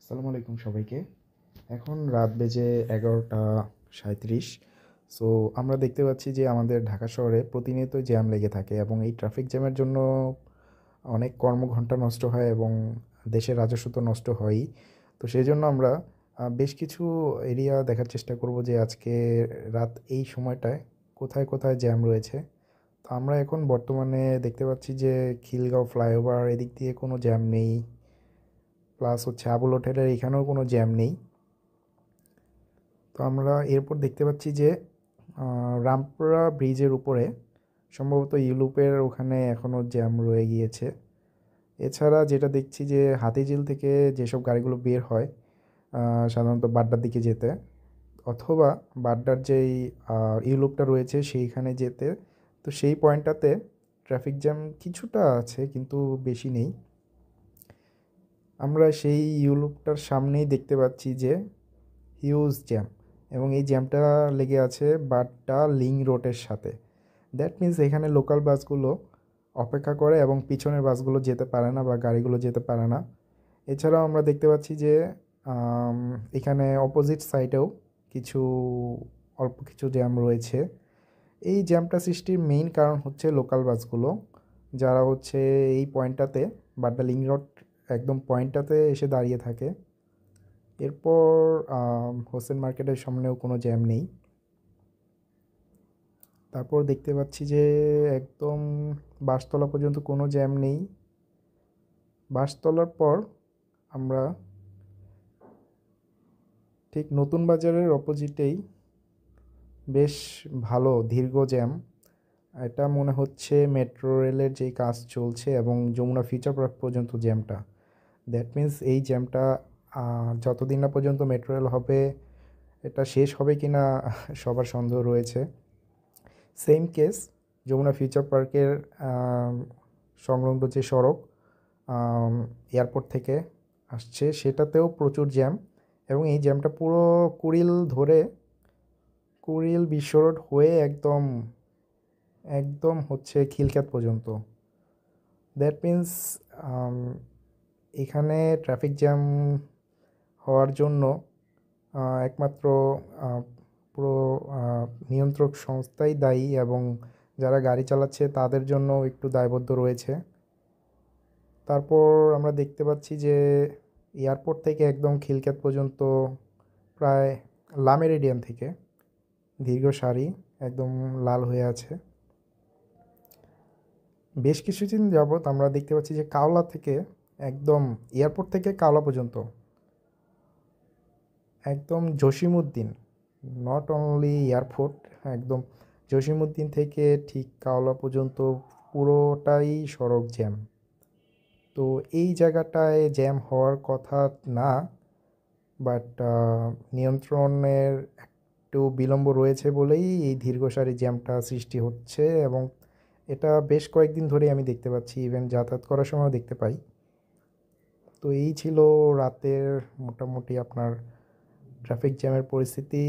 আসসালামু আলাইকুম সবাইকে। এখন রাত বেজে 11টা 37। সো আমরা দেখতে পাচ্ছি যে আমাদের ঢাকা শহরে প্রতিনিয়তই জ্যাম লেগে থাকে এবং এই ট্রাফিক জ্যামের জন্য অনেক কর্মঘণ্টা নষ্ট হয় এবং দেশের রাজস্ব তো নষ্ট হয়ই। তো সেজন্য আমরা বেশ কিছু এরিয়া দেখার চেষ্টা করব যে আজকে রাত এই সময়টায় কোথায় কোথায় জ্যাম রয়েছে। তো আমরা এখন বর্তমানে দেখতে পাচ্ছি যে খিলগাঁও ফ্লাইওভার এদিক দিয়ে কোনো জ্যাম নেই, প্লাস হচ্ছে আবুল হোটেলের এখানেও কোনো জ্যাম নেই। তো আমরা এরপর দেখতে পাচ্ছি যে রামপুরা ব্রিজের উপরে সম্ভবত ইউলুপের ওখানে এখনও জ্যাম রয়ে গিয়েছে। এছাড়া যেটা দেখছি যে হাতিঝিল থেকে যেসব গাড়িগুলো বের হয় সাধারণত বাড্ডার দিকে যেতে, অথবা বাড্ডার যেই ইউলুপটা রয়েছে সেইখানে যেতে, তো সেই পয়েন্টটাতে ট্রাফিক জ্যাম কিছুটা আছে কিন্তু বেশি নেই। আমরা সেই ইউলুপটার সামনেই দেখতে পাচ্ছি যে হিউজ জ্যাম, এবং এই জ্যামটা লেগে আছে বাড্ডা লিং রোডের সাথে। দ্যাট মিন্স এখানে লোকাল বাসগুলো অপেক্ষা করে এবং পিছনের বাসগুলো যেতে পারে না বা গাড়িগুলো যেতে পারে না। এছাড়াও আমরা দেখতে পাচ্ছি যে আম, এখানে অপোজিট সাইডেও কিছু অল্প কিছু জ্যাম রয়েছে। এই জ্যামটা সৃষ্টির মেইন কারণ হচ্ছে লোকাল বাসগুলো, যারা হচ্ছে এই পয়েন্টটাতে বাড্ডা লিং রোড একদম পয়েন্টটাতে এসে দাঁড়িয়ে থাকে। এরপর হোসেন মার্কেটের সামনেও কোনো জ্যাম নেই। তারপর দেখতে পাচ্ছি যে একদম বাসতলা পর্যন্ত কোনো জ্যাম নেই। বাসতলার পর আমরা ঠিক নতুন বাজারের অপোজিটেই বেশ ভালো দীর্ঘ জ্যাম। এটা মনে হচ্ছে মেট্রো রেলের যেই কাজ চলছে এবং যমুনা ফিউচার পার্ক পর্যন্ত জ্যামটা। দ্যাট মিন্স এই জ্যামটা যতদিন না পর্যন্ত মেট্রো রেল হবে, এটা শেষ হবে কি না সবার সন্দেহ রয়েছে। সেম কেস যমুনা ফিউচার পার্কের সংলগ্ন যে সড়ক এয়ারপোর্ট থেকে আসছে সেটাতেও প্রচুর জ্যাম, এবং এই জ্যামটা পুরো কুড়িল ধরে কুড়িল বিশ্ব রোড হয়ে একদম একদম হচ্ছে খিলখ্যাত পর্যন্ত। দ্যাট মিন্স এখানে ট্রাফিক জ্যাম হওয়ার জন্য একমাত্র আহ, পুরো নিয়ন্ত্রক সংস্থাই দায়ী, এবং যারা গাড়ি চালাচ্ছে তাদের জন্য একটু দায়বদ্ধ রয়েছে। তারপর আমরা দেখতে পাচ্ছি যে এয়ারপোর্ট থেকে একদম খিলখ্যাত পর্যন্ত প্রায় লা মেরিডিয়ান থেকে দীর্ঘ সারি একদম লাল হয়ে আছে। বেশ কিছুদিন যাবৎ আমরা দেখতে পাচ্ছি যে কাওলা থেকে একদম এয়ারপোর্ট থেকে কাওলা পর্যন্ত একদম জসিমউদ্দিন, নট অনলি এয়ারপোর্ট, একদম জসিমউদ্দিন থেকে ঠিক কাওলা পর্যন্ত পুরোটাই সড়ক জ্যাম। তো এই জায়গাটায় জ্যাম হওয়ার কথা না, বাট নিয়ন্ত্রণের একটু বিলম্ব রয়েছে বলেই এই দীর্ঘসারি জ্যামটা সৃষ্টি হচ্ছে, এবং এটা বেশ কয়েকদিন ধরেই আমি দেখতে পাচ্ছি, ইভেন যাতায়াত করার সময়ও দেখতে পাই। তো এই ছিল রাতের মোটামুটি আপনার ট্রাফিক জ্যামের পরিস্থিতি।